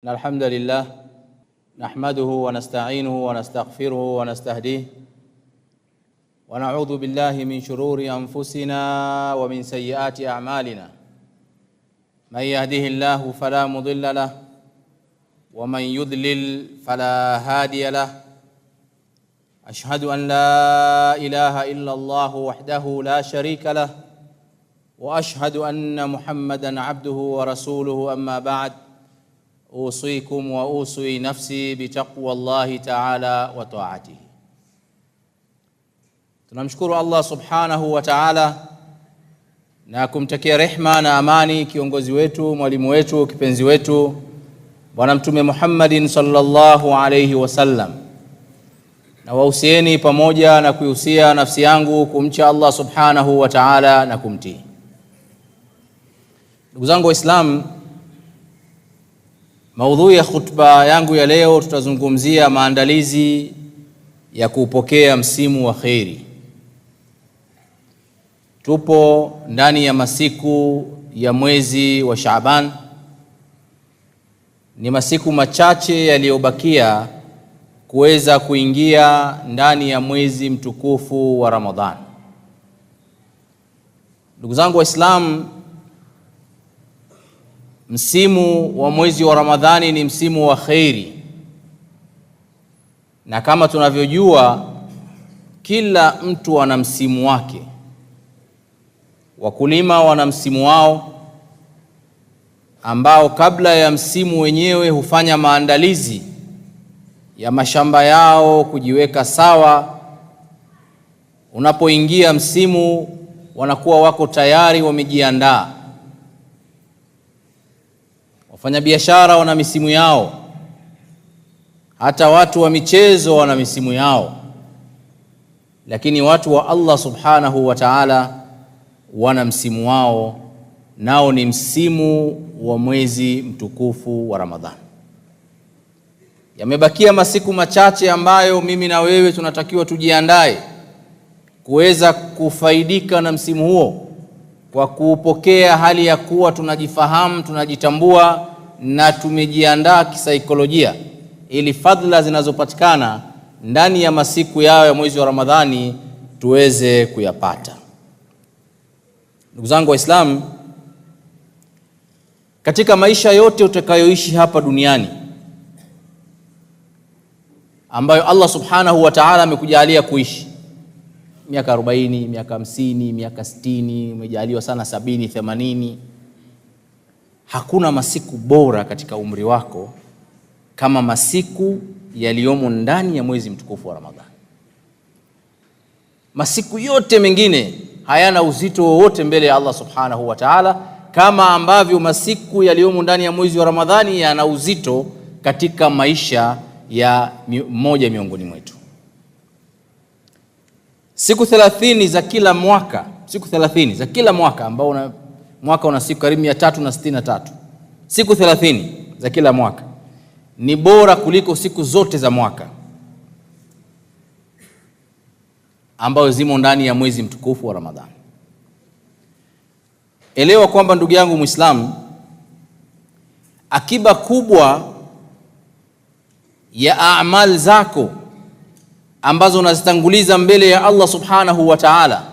الحمد لله نحمده ونستعينه ونستغفره ونستهديه ونعوذ بالله من شرور أنفسنا ومن سيئات أعمالنا من يهده الله فلا مضل له ومن يضلل فلا هادي له أشهد أن لا إله إلا الله وحده لا شريك له وأشهد أن محمدًا عبده ورسوله أما بعد أوصيكم وأوصي نفسي بتقوى الله تعالى وطاعته. Tunamshukuru Allah subhanahu wa ta'ala na kumtakia rehma na amani kiongozi wetu, mwalimu wetu, kipenzi wetu Bwana Mtume Muhammadin sallallahu alayhi wasallam. Na wahusieni pamoja na kuihusia nafsi yangu kumcha Allah subhanahu wa ta'ala na kumtii. Ndugu zangu Waislamu, maudhui ya khutba yangu ya leo tutazungumzia maandalizi ya kupokea msimu wa kheri. Tupo ndani ya masiku ya mwezi wa Shaaban. Ni masiku machache yaliyobakia kuweza kuingia ndani ya mwezi mtukufu wa Ramadhani. Ndugu zangu Waislamu, msimu wa mwezi wa Ramadhani ni msimu wa kheri, na kama tunavyojua kila mtu ana msimu wake. Wakulima wana msimu wao ambao kabla ya msimu wenyewe hufanya maandalizi ya mashamba yao kujiweka sawa. Unapoingia msimu wanakuwa wako tayari, wamejiandaa. Wafanyabiashara wana misimu yao, hata watu wa michezo wana misimu yao, lakini watu wa Allah subhanahu wa ta'ala wana msimu wao, nao ni msimu wa mwezi mtukufu wa Ramadhani. Yamebakia masiku machache ambayo mimi na wewe tunatakiwa tujiandae kuweza kufaidika na msimu huo kwa kuupokea hali ya kuwa tunajifahamu, tunajitambua na tumejiandaa kisaikolojia ili fadhila zinazopatikana ndani ya masiku yao ya mwezi wa Ramadhani tuweze kuyapata. Ndugu zangu Waislamu, katika maisha yote utakayoishi hapa duniani ambayo Allah subhanahu wa ta'ala amekujalia kuishi, miaka 40, miaka 50, miaka 60, umejaliwa sana 70, 80. Hakuna masiku bora katika umri wako kama masiku yaliyomo ndani ya mwezi mtukufu wa Ramadhani. Masiku yote mengine hayana uzito wowote mbele ya Allah subhanahu wa ta'ala, kama ambavyo masiku yaliyomo ndani ya mwezi wa Ramadhani yana uzito katika maisha ya mmoja miongoni mwetu. Siku 30 za kila mwaka, siku 30 za kila mwaka ambao mwaka una siku karibu 363. Siku 30 za kila mwaka ni bora kuliko siku zote za mwaka ambao zimo ndani ya mwezi mtukufu wa Ramadhani. Elewa kwamba ndugu yangu Muislamu, akiba kubwa ya a'mal zako ambazo unazitanguliza mbele ya Allah subhanahu wa ta'ala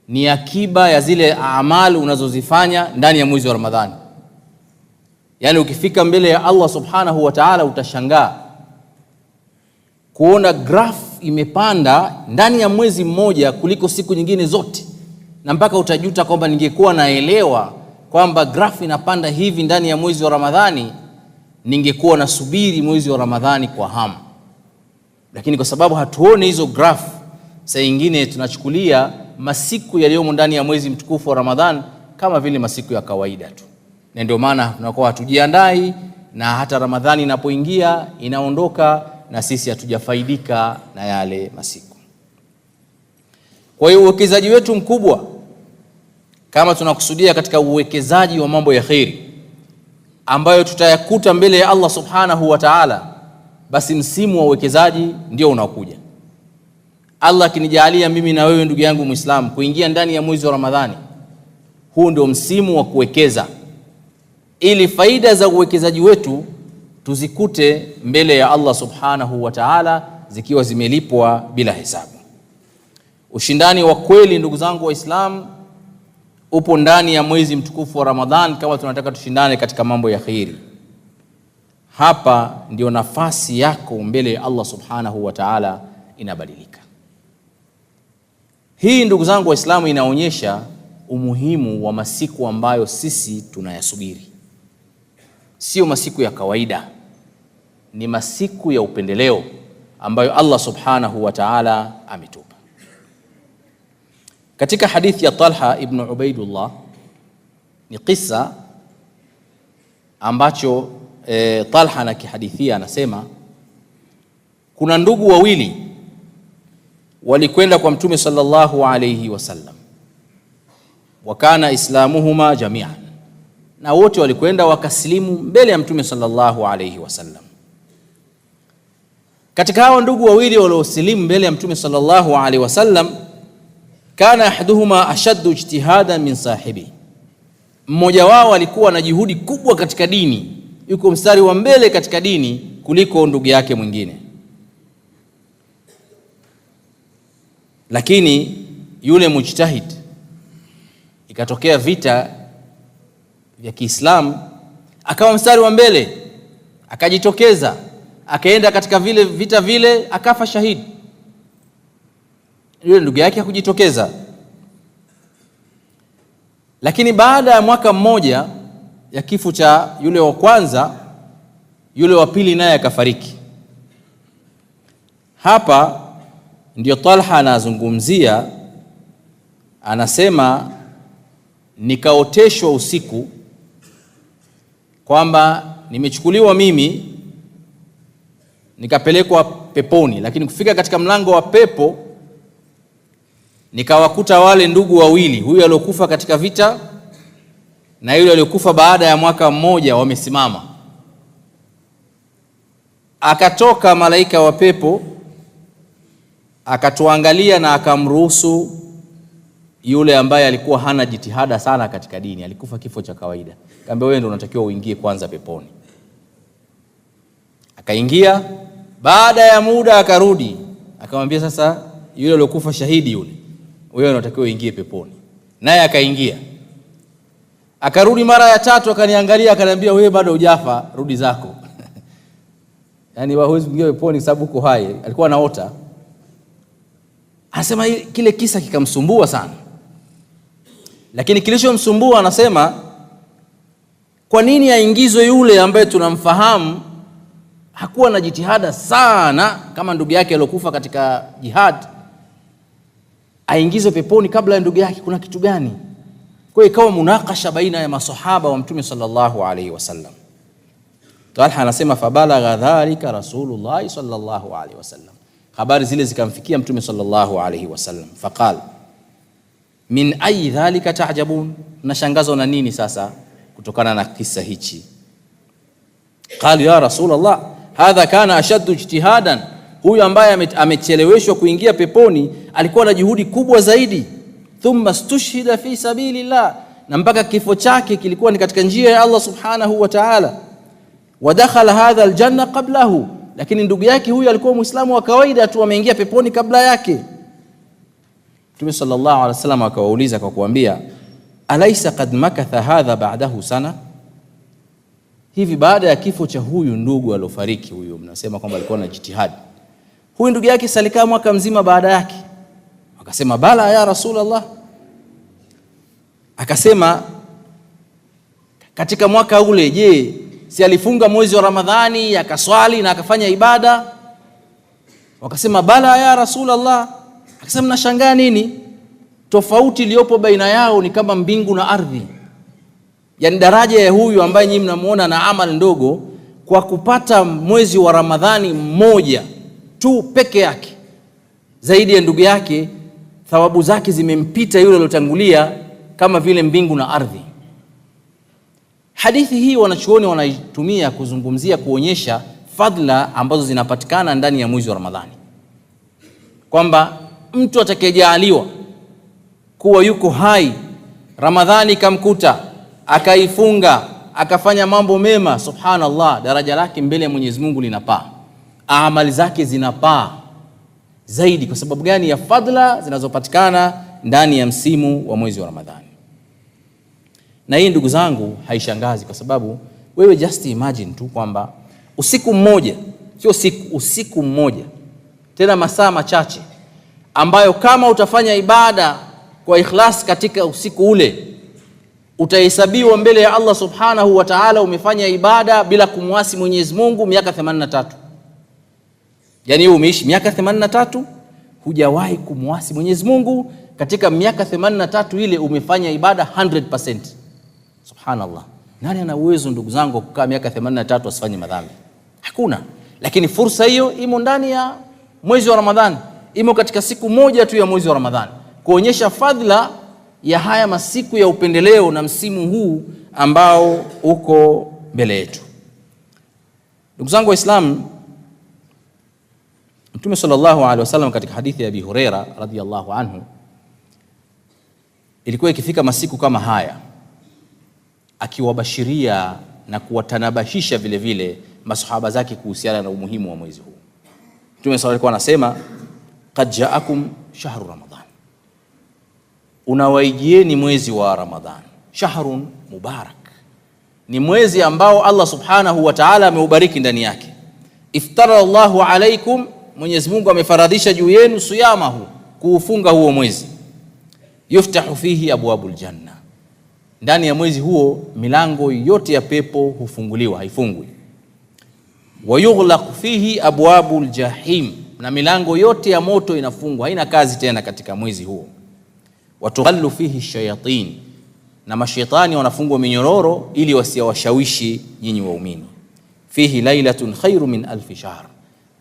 ni akiba ya zile amali unazozifanya ndani ya mwezi wa Ramadhani. Yani ukifika mbele ya Allah subhanahu wa ta'ala utashangaa kuona graph imepanda ndani ya mwezi mmoja kuliko siku nyingine zote, na mpaka utajuta kwamba ningekuwa naelewa kwamba graph inapanda hivi ndani ya mwezi wa Ramadhani, ningekuwa nasubiri mwezi wa Ramadhani kwa hamu. Lakini kwa sababu hatuone hizo graph, saa nyingine tunachukulia masiku yaliyomo ndani ya mwezi mtukufu wa Ramadhani kama vile masiku ya kawaida tu, na ndio maana tunakuwa hatujiandai, na hata Ramadhani inapoingia inaondoka na sisi hatujafaidika na yale masiku. Kwa hiyo uwekezaji wetu mkubwa, kama tunakusudia katika uwekezaji wa mambo ya kheri ambayo tutayakuta mbele ya Allah subhanahu wa ta'ala, basi msimu wa uwekezaji ndio unaokuja. Allah akinijalia mimi na wewe ndugu yangu Muislamu kuingia ndani ya mwezi wa Ramadhani, huu ndio msimu wa kuwekeza ili faida za uwekezaji wetu tuzikute mbele ya Allah subhanahu wa ta'ala zikiwa zimelipwa bila hesabu. Ushindani wa kweli, ndugu zangu Waislamu, upo ndani ya mwezi mtukufu wa Ramadhan. Kama tunataka tushindane katika mambo ya khairi, hapa ndio nafasi yako mbele ya Allah subhanahu wa ta'ala inabadilika. Hii, ndugu zangu Waislamu, inaonyesha umuhimu wa masiku ambayo sisi tunayasubiri. Sio masiku ya kawaida, ni masiku ya upendeleo ambayo Allah subhanahu wa ta'ala ametupa. Katika hadithi ya Talha ibn Ubaidullah, ni kisa ambacho Talha anakihadithia, anasema kuna ndugu wawili walikwenda kwa Mtume sallallahu alayhi wasallam, wakana islamuhuma jami'an, na wote walikwenda wakasilimu mbele ya Mtume sallallahu alayhi wasallam. Katika hao ndugu wawili waliosilimu mbele ya Mtume sallallahu alayhi wasallam, kana ahaduhuma ashaddu ijtihadan min sahibi, mmoja wao alikuwa na juhudi kubwa katika dini, yuko mstari wa mbele katika dini kuliko ndugu yake mwingine. Lakini yule mujtahid, ikatokea vita vya Kiislamu, akawa mstari wa mbele, akajitokeza, akaenda katika vile vita vile, akafa shahidi. Yule ndugu yake hakujitokeza. Lakini baada ya mwaka mmoja ya kifo cha yule wa kwanza, yule wa pili naye akafariki. Hapa ndio Talha anazungumzia, anasema nikaoteshwa usiku kwamba nimechukuliwa mimi nikapelekwa peponi, lakini kufika katika mlango wa pepo nikawakuta wale ndugu wawili, huyu aliyokufa katika vita na yule aliyokufa baada ya mwaka mmoja, wamesimama. Akatoka malaika wa pepo akatuangalia na akamruhusu yule ambaye alikuwa hana jitihada sana katika dini, alikufa kifo cha kawaida, akamwambia wewe ndio unatakiwa uingie kwanza peponi. Akaingia, baada ya muda akarudi, akamwambia sasa yule aliyokufa shahidi yule, wewe unatakiwa uingie peponi. Naye akaingia. Akarudi mara ya tatu, akaniangalia, akaniambia wewe bado hujafa, rudi zako. Yaani huwezi kuingia peponi sababu uko hai. Alikuwa anaota. Anasema kile kisa kikamsumbua sana. Lakini kilichomsumbua, anasema kwa nini aingizwe yule ambaye tunamfahamu hakuwa na jitihada sana kama ndugu yake aliyokufa katika jihad, aingizwe peponi kabla ya ndugu yake? Kuna kitu gani? Kwa hiyo ikawa munakasha baina ya masahaba wa Mtume sallallahu alaihi wasallam. Talha anasema fabalagha dhalika Rasulullah sallallahu alaihi wasallam, habari zile zikamfikia Mtume sallallahu alaihi wasallam. Faqal min ayi dhalika ta'jabun, nashangazwa na nini sasa kutokana na kisa hichi? Qalu ya Rasulullah hadha kana ashaddu ijtihadan, huyu ambaye amecheleweshwa kuingia peponi alikuwa na juhudi kubwa zaidi. Thumma stushhida fi sabilillah, na mpaka kifo chake kilikuwa ni katika njia ya Allah subhanahu wa ta'ala. Wa dakhala hadha aljanna qablahu, lakini ndugu yake huyu alikuwa muislamu wa kawaida tu, ameingia peponi kabla yake. Mtume sallallahu alaihi wasallam akawauliza kwa kuambia, alaysa qad makatha hadha ba'dahu sana, hivi baada ya kifo cha huyu ndugu alofariki, huyu mnasema kwamba alikuwa na jitihadi, huyu ndugu yake salikaa mwaka mzima baada yake? Akasema bala ya Rasulullah. Akasema katika mwaka ule, je, si alifunga mwezi wa Ramadhani akaswali na akafanya ibada? Wakasema bala ya Rasulullah. Akasema nashangaa nini? Tofauti iliyopo baina yao ni kama mbingu na ardhi. Yani daraja ya huyu ambaye nyinyi mnamuona na amali ndogo, kwa kupata mwezi wa Ramadhani mmoja tu peke yake zaidi ya ndugu yake, thawabu zake zimempita yule aliyotangulia kama vile mbingu na ardhi. Hadithi hii wanachuoni wanaitumia kuzungumzia, kuonyesha fadhila ambazo zinapatikana ndani ya mwezi wa Ramadhani, kwamba mtu atakayejaliwa kuwa yuko hai, Ramadhani kamkuta, akaifunga, akafanya mambo mema, subhanallah, daraja lake mbele ya Mwenyezi Mungu linapaa, amali zake zinapaa zaidi. Kwa sababu gani? Ya fadhila zinazopatikana ndani ya msimu wa mwezi wa Ramadhani. Na hii ndugu zangu haishangazi, kwa sababu wewe just imagine tu kwamba usiku mmoja, sio usiku mmoja, tena masaa machache, ambayo kama utafanya ibada kwa ikhlas katika usiku ule, utahesabiwa mbele ya Allah subhanahu wa ta'ala umefanya ibada bila kumwasi Mwenyezi Mungu miaka 83. Yani umeishi miaka 83 hujawahi kumwasi Mwenyezi Mungu, katika miaka 83 ile umefanya ibada 100%. Subhanallah. Nani ana uwezo ndugu zangu kukaa miaka 83 asifanye madhambi? Hakuna. Lakini fursa hiyo imo ndani ya mwezi wa Ramadhani, imo katika siku moja tu ya mwezi wa Ramadhani, kuonyesha fadhila ya haya masiku ya upendeleo na msimu huu ambao uko mbele yetu. Ndugu zangu Waislamu, Mtume sallallahu alaihi wasallam katika hadithi ya Abi Huraira radhiyallahu anhu, ilikuwa ikifika masiku kama haya akiwabashiria na kuwatanabahisha vile vile masahaba zake kuhusiana na umuhimu wa mwezi huu. Mtume sallallahu alikuwa anasema, qad ja'akum shahru Ramadhan, unawaijieni mwezi wa Ramadhan, shahrun mubarak, ni mwezi ambao Allah subhanahu wa ta'ala ameubariki ndani yake. Iftara Allahu alaikum, Mwenyezi Mungu amefaradhisha juu yenu siyamahu, kuufunga huo mwezi. Yuftahu fihi abwabul janna, ndani ya mwezi huo milango yote ya pepo hufunguliwa, haifungwi. Wa yughlaqu fihi abwabul jahim, na milango yote ya moto inafungwa, haina kazi tena katika mwezi huo. Wa tughallu fihi shayatin, na mashaitani wanafungwa minyororo ili wasiwashawishi nyinyi waumini. Fihi lailatun khairu min alfi shahr,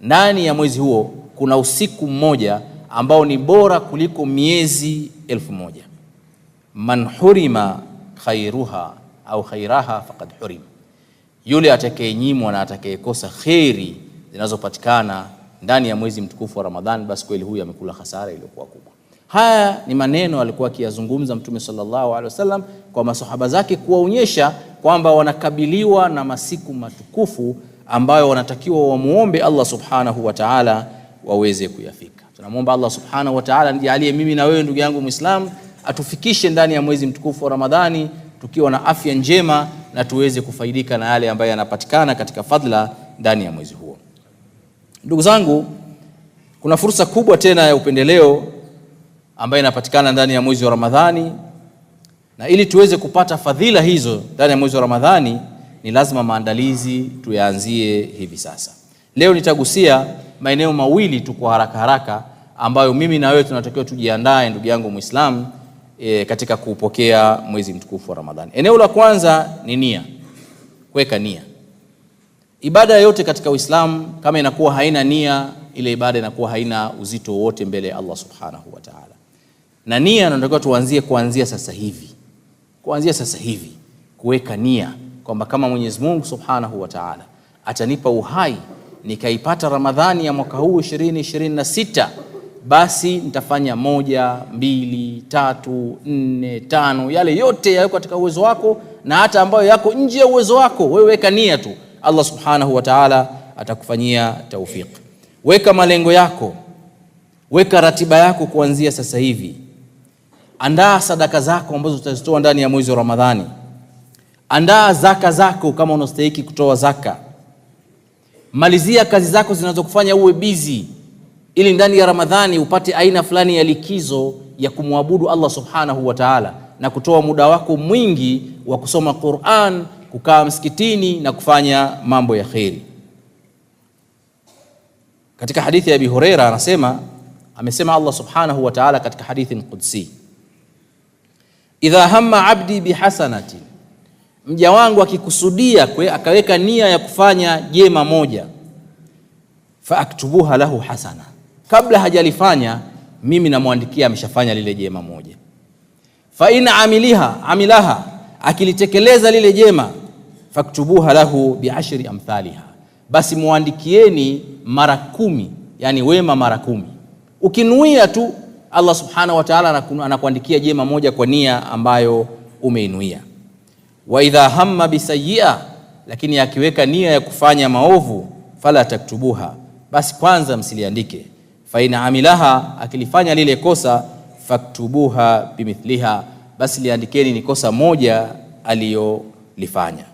ndani ya mwezi huo kuna usiku mmoja ambao ni bora kuliko miezi 1000. Man hurima khairuha au khairaha faqad hurima, yule atakayenyimwa na atakayekosa khairi zinazopatikana ndani ya mwezi mtukufu wa Ramadhani, basi kweli huyu amekula hasara iliyokuwa kubwa. Haya ni maneno alikuwa akiyazungumza Mtume sallallahu alaihi wasallam kwa masahaba zake, kuwaonyesha kwamba wanakabiliwa na masiku matukufu ambayo wanatakiwa wamuombe Allah subhanahu wa ta'ala waweze kuyafika. Tunamuomba Allah subhanahu wa ta'ala nijalie mimi na wewe ndugu yangu Muislamu atufikishe ndani ya mwezi mtukufu wa Ramadhani tukiwa na afya njema, na tuweze kufaidika na yale ambayo yanapatikana katika fadhila ndani ya mwezi huo. Ndugu zangu, kuna fursa kubwa tena ya upendeleo ambayo inapatikana ndani ya mwezi wa Ramadhani, na ili tuweze kupata fadhila hizo ndani ya mwezi wa Ramadhani ni lazima maandalizi tuyaanzie hivi sasa. Leo nitagusia maeneo mawili tu kwa haraka haraka ambayo mimi na wewe tunatakiwa tujiandae ndugu yangu Muislamu katika kupokea mwezi mtukufu wa Ramadhani. Eneo la kwanza ni nia, kuweka nia. Ibada yote katika Uislamu kama inakuwa haina nia, ile ibada inakuwa haina uzito wote mbele ya Allah subhanahu wa ta'ala. Na nia tunatakiwa tuanzie kuanzia sasa hivi. Kuanzia sasa hivi kuweka nia kwamba kama Mwenyezi Mungu subhanahu wa ta'ala atanipa uhai nikaipata Ramadhani ya mwaka huu 2026, basi nitafanya 1, 2, 3, 4, 5, yale yote yako katika uwezo wako na hata ambayo yako nje ya uwezo wako. Wewe weka nia tu, Allah subhanahu wa ta'ala atakufanyia tawfik. Weka malengo yako, weka ratiba yako kuanzia sasa hivi. Andaa sadaka zako ambazo utazitoa ndani ya mwezi wa Ramadhani. Andaa zaka zako kama unastahili kutoa zaka. Malizia kazi zako zinazokufanya uwe busy, ili ndani ya Ramadhani upate aina fulani ya likizo ya kumwabudu Allah subhanahu wa ta'ala, na kutoa muda wako mwingi wa kusoma Qur'an, kukaa msikitini na kufanya mambo ya khairi. Katika hadithi ya Abi Huraira amesema Allah subhanahu wa ta'ala katika hadithi qudsi, idha hamma abdi bihasanatin, mja wangu akikusudia akaweka nia ya kufanya jema moja, fa aktubuha lahu hasana, kabla hajalifanya mimi namwandikia ameshafanya lile jema moja. Fa in amilaha, akilitekeleza lile jema, faktubuha lahu bi'ashri amthaliha, basi muandikieni mara 10, yani wema mara 10. Ukinuia tu Allah subhanahu wa ta'ala anakuandikia jema moja kwa nia ambayo umeinuia. Wa idha hamma bisayyi'a, lakini akiweka nia ya kufanya maovu, fala taktubuha, basi kwanza msiliandike. Fa in amilaha, akilifanya lile kosa, faktubuha bimithliha, basi liandikeni ni kosa moja aliyolifanya.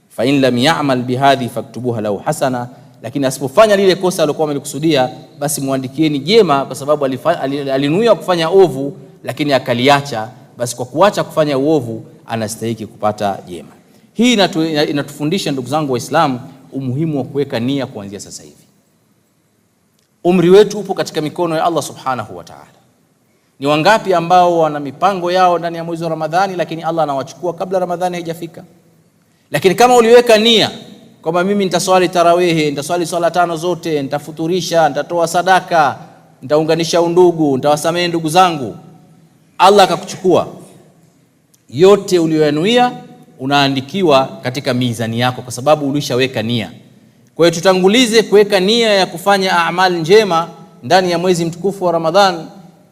Fa in lam ya'mal bihadhi faktubuha lahu hasana, lakini asipofanya lile kosa alilokuwa amelikusudia, basi muandikieni jema, kwa sababu alinuia kufanya ovu lakini akaliacha, basi kwa kuacha kufanya uovu anastahili kupata jema. Hii inatufundisha ndugu zangu Waislamu umuhimu wa kuweka nia kuanzia sasa hivi. Umri wetu upo katika mikono ya Allah subhanahu wa ta'ala. Ni wangapi ambao wana mipango yao ndani ya mwezi wa Ramadhani, lakini Allah anawachukua kabla Ramadhani haijafika. Lakini kama uliweka nia kwamba mimi nitaswali tarawehe, nitaswali swala 5 zote, nitafuturisha, nitatoa sadaka, nitaunganisha undugu, nitawasamehe ndugu zangu, Allah akakuchukua, yote uliyoyanuia unaandikiwa katika mizani yako, kwa sababu ulishaweka nia. Kwa hiyo tutangulize kuweka nia ya kufanya amali njema ndani ya mwezi mtukufu wa Ramadhan,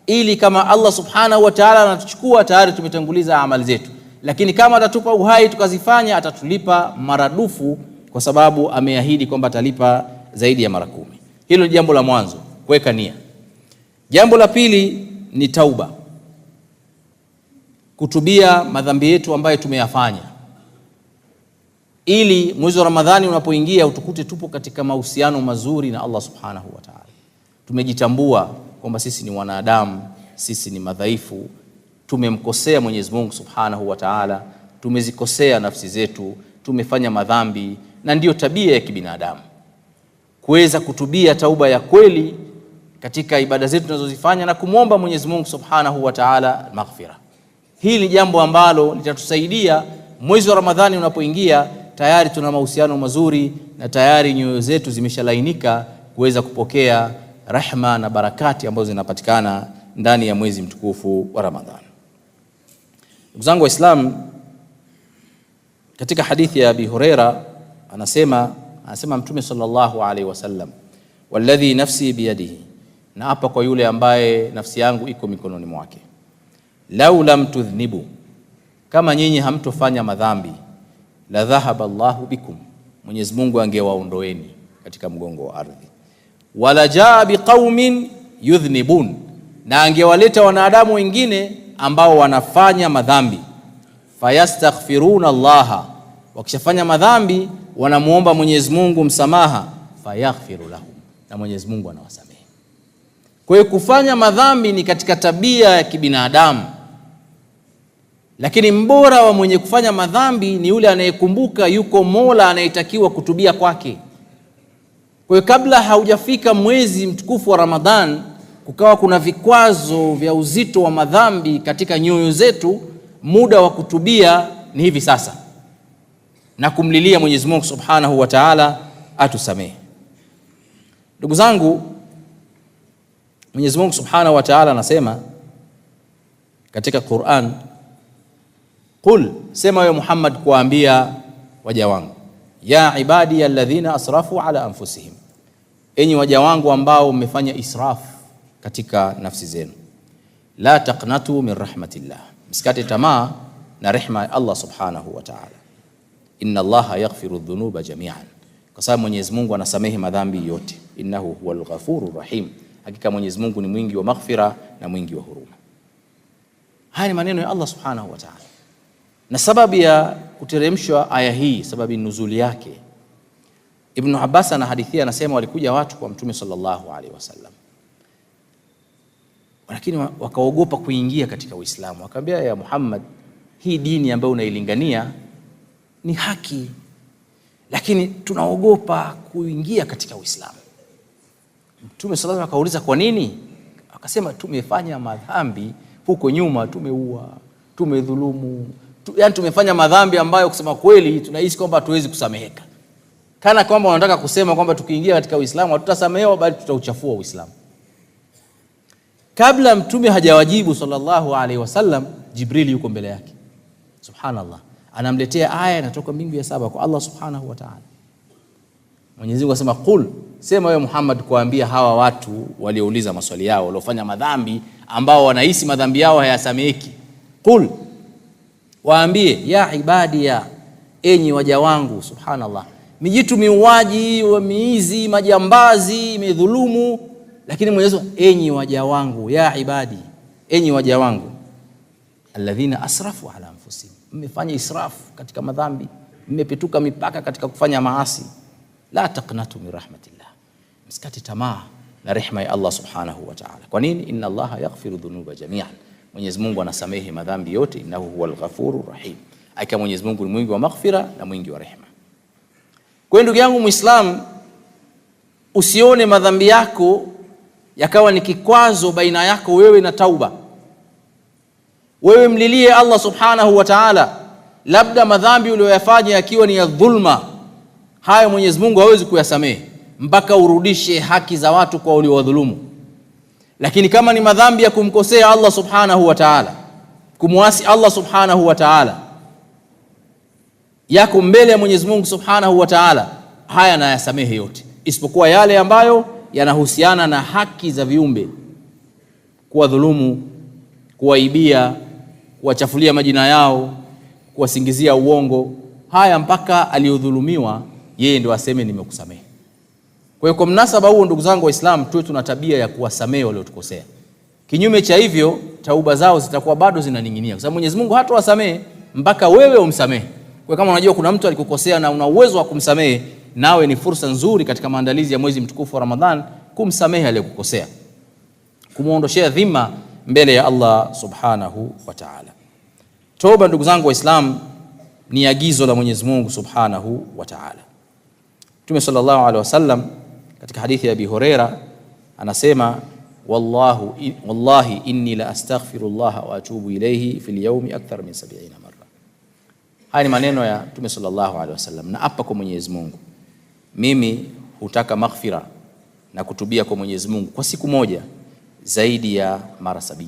ili kama Allah subhanahu wa ta'ala anatuchukua, tayari tumetanguliza amali zetu. Lakini kama atatupa uhai tukazifanya, atatulipa maradufu, kwa sababu ameahidi kwamba atalipa zaidi ya mara 10. Hilo ni jambo la mwanzo, kuweka nia. Jambo la pili ni tauba, kutubia madhambi yetu ambayo tumeyafanya, ili mwezi wa Ramadhani unapoingia utukute tupo katika mahusiano mazuri na Allah subhanahu wa ta'ala. Tumejitambua kwamba sisi ni wanadamu, sisi ni madhaifu, tumemkosea Mwenyezi Mungu subhanahu wa ta'ala, tumezikosea nafsi zetu, tumefanya madhambi, na ndiyo tabia ya kibinadamu kuweza kutubia tauba ya kweli katika ibada zetu tunazozifanya na kumwomba Mwenyezi Mungu subhanahu wa ta'ala maghfira. Hili ni jambo ambalo litatusaidia mwezi wa Ramadhani unapoingia, tayari tuna mahusiano mazuri na tayari nyoyo zetu zimeshalainika kuweza kupokea rahma na barakati ambazo zinapatikana ndani ya mwezi mtukufu wa Ramadhani. Ndugu zangu Waislamu, katika hadithi ya Abi Huraira anasema Mtume sallallahu alaihi wasallam, walladhi nafsi biyadihi, na hapa kwa yule ambaye nafsi yangu iko mikononi mwake, lau lam tudhnibu, kama nyinyi hamtofanya madhambi, la dhahaba Allahu bikum, Mwenyezi Mungu angewaondoeni katika mgongo wa ardhi, wala jaa biqaumin yudhnibun, na angewaleta wanadamu wengine ambao wanafanya madhambi, fayastaghfiruna Allah, wakishafanya madhambi wanamuomba Mwenyezi Mungu msamaha, fayaghfiru lahum, na Mwenyezi Mungu anawasamehe. Kwa hiyo kufanya madhambi ni katika tabia ya kibinadamu, lakini mbora wa mwenye kufanya madhambi ni yule anayekumbuka yuko Mola anayetakiwa kutubia kwake. Kwa hiyo kabla haujafika mwezi mtukufu wa Ramadhan, kukawa kuna vikwazo vya uzito wa madhambi katika nyoyo zetu, muda wa kutubia ni hivi sasa, na kumlilia Mwenyezi Mungu subhanahu wa ta'ala atusamehe. Ndugu zangu, Mwenyezi Mungu subhanahu wa ta'ala anasema katika Qur'an, qul, sema wewe Muhammad kuambia waja wangu, ya ibadi alladhina asrafu ala anfusihim, enyi waja wangu ambao mmefanya israf katika nafsi zenu, la taqnatu min rahmatillah, msikate tamaa na rehema ya Allah subhanahu wa ta'ala, inna Allaha yaghfiru dhunuba jami'an, kwa sababu Mwenyezi Mungu anasamehe madhambi yote, innahu huwal ghafurur rahim, hakika Mwenyezi Mungu ni mwingi wa maghfira na mwingi wa huruma. Haya ni maneno ya Allah subhanahu wa ta'ala. Na sababu ya kuteremshwa aya hii, sababu nuzuli yake, Ibn Abbas anahadithia, anasema walikuja watu kwa Mtume sallallahu alaihi wasallam, lakini wakaogopa kuingia katika Uislamu. Wakamwambia, ya Muhammad, hii dini ambayo unailingania ni haki, lakini tunaogopa kuingia katika Uislamu. Mtume sallallahu alaihi wasallam akauliza kwa nini? Akasema, tumefanya madhambi huko nyuma, tumeua, tumedhulumu, yani tumefanya madhambi ambayo kusema kweli tunahisi kwamba hatuwezi kusameheka. Kana kwamba wanataka kusema kwamba tukiingia katika Uislamu hatutasamehewa, bali tutauchafua Uislamu. Kabla Mtume hajawajibu sallallahu alaihi wasallam, Jibril yuko mbele yake, subhanallah, anamletea aya inatoka mbingu ya 7 kwa Allah subhanahu wa ta'ala. Mwenyezi Mungu asema, qul, sema wewe Muhammad kuambia hawa watu waliouliza maswali yao, waliofanya madhambi ambao wanahisi madhambi yao hayasameheki, qul, waambie ya ibadi ya enyi waja wangu. Subhanallah, mijitu miuaji, miizi, majambazi, midhulumu, lakini Mwenyezi Mungu enyi waja wangu, ya ibadi, enyi waja wangu, alladhina asrafu ala anfusihim, mmefanya israfu katika madhambi, mmepituka mipaka katika kufanya maasi, la taqnatu min rahmatillah, msikate tamaa na rehema ya Allah subhanahu wa ta'ala. Kwa nini? Inna Allaha yaghfiru dhunuba jami'an, Mwenyezi Mungu anasamehe madhambi yote, innahu huwal ghafurur rahim, aika Mwenyezi Mungu ni mwingi wa maghfira na mwingi wa rehema. Kwa ndugu yangu Muislamu, usione madhambi yako yakawa ni kikwazo baina yako wewe na tauba. Wewe mlilie Allah subhanahu wa ta'ala, labda madhambi uliyoyafanya yakiwa ni ya dhulma, hayo Mwenyezi Mungu hawezi kuyasamehe mpaka urudishe haki za watu kwa uliowadhulumu. Lakini kama ni madhambi ya kumkosea Allah subhanahu wa ta'ala, kumwasi Allah subhanahu wa ta'ala, yako mbele ya Mwenyezi Mungu subhanahu wa ta'ala, haya na yasamehe yote, isipokuwa yale ambayo yanahusiana na haki za viumbe, kuwadhulumu, kuwaibia, kuwachafulia majina yao, kuwasingizia uongo. Haya mpaka aliyodhulumiwa yeye ndio aseme nimekusamehe. Kwa hiyo kwa mnasaba huo, ndugu zangu Waislamu, tuwe tuna tabia ya kuwasamehe waliotukosea. Kinyume cha hivyo, tauba zao zitakuwa bado zinaning'inia, kwa sababu Mwenyezi Mungu hatawasamehe mpaka wewe umsamehe. Kwa kama unajua kuna mtu alikukosea na una uwezo wa kumsamehe, nawe ni fursa nzuri katika maandalizi ya mwezi mtukufu wa Ramadhan kumsamehe aliyekukosea, kumuondoshea dhima mbele ya Allah subhanahu wa ta'ala. Toba, ndugu zangu Waislamu, ni agizo la Mwenyezi Mungu subhanahu wa ta'ala. Mtume sallallahu alaihi wasallam katika hadithi ya Abi Huraira anasema, wallahi inni la astaghfirullah wa atubu ilayhi fil yawmi akthar min 70 marra. Haya ni maneno ya Mtume sallallahu alaihi wasallam, na hapa kwa Mwenyezi Mungu, mimi hutaka maghfira na kutubia kwa Mwenyezi Mungu kwa siku moja zaidi ya mara 70.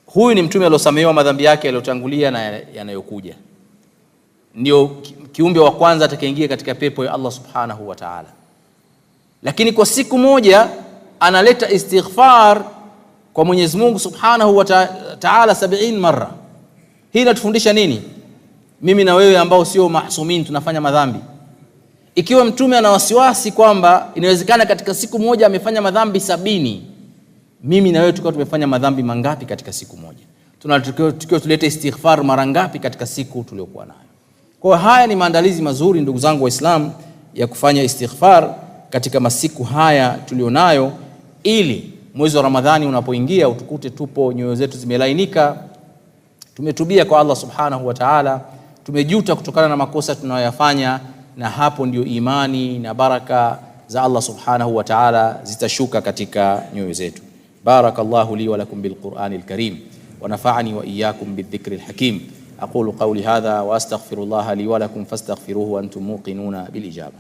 Huyu ni mtume aliyosamehewa madhambi yake yaliyotangulia na yanayokuja. Ndio kiumbe wa kwanza atakayeingia katika pepo ya Allah subhanahu wa ta'ala. Lakini kwa siku moja analeta istighfar kwa Mwenyezi Mungu subhanahu wa ta'ala 70 mara. Hii inatufundisha nini? Mimi na wewe ambao sio mahsumin tunafanya madhambi. Ikiwa mtume ana wasiwasi kwamba inawezekana katika siku moja amefanya madhambi 70, mimi na wewe tukao tumefanya madhambi mangapi katika siku moja? Tunatakiwa tulete istighfar mara ngapi katika siku tuliokuwa nayo? Kwa haya ni maandalizi mazuri, ndugu zangu Waislamu, ya kufanya istighfar katika masiku haya tulionayo, ili mwezi wa Ramadhani unapoingia utukute tupo nyoyo zetu zimelainika, tumetubia kwa Allah subhanahu wa ta'ala, tumejuta kutokana na makosa tunayoyafanya, na hapo ndio imani na baraka za Allah subhanahu wa ta'ala zitashuka katika nyoyo zetu. Barakallahu li wa lakum bil Qur'anil Karim wa nafa'ani wa iyyakum bidhikril hakim. أقول قولي هذا وأستغفر الله لي ولكم فاستغفروه وأنتم موقنون بالإجابة.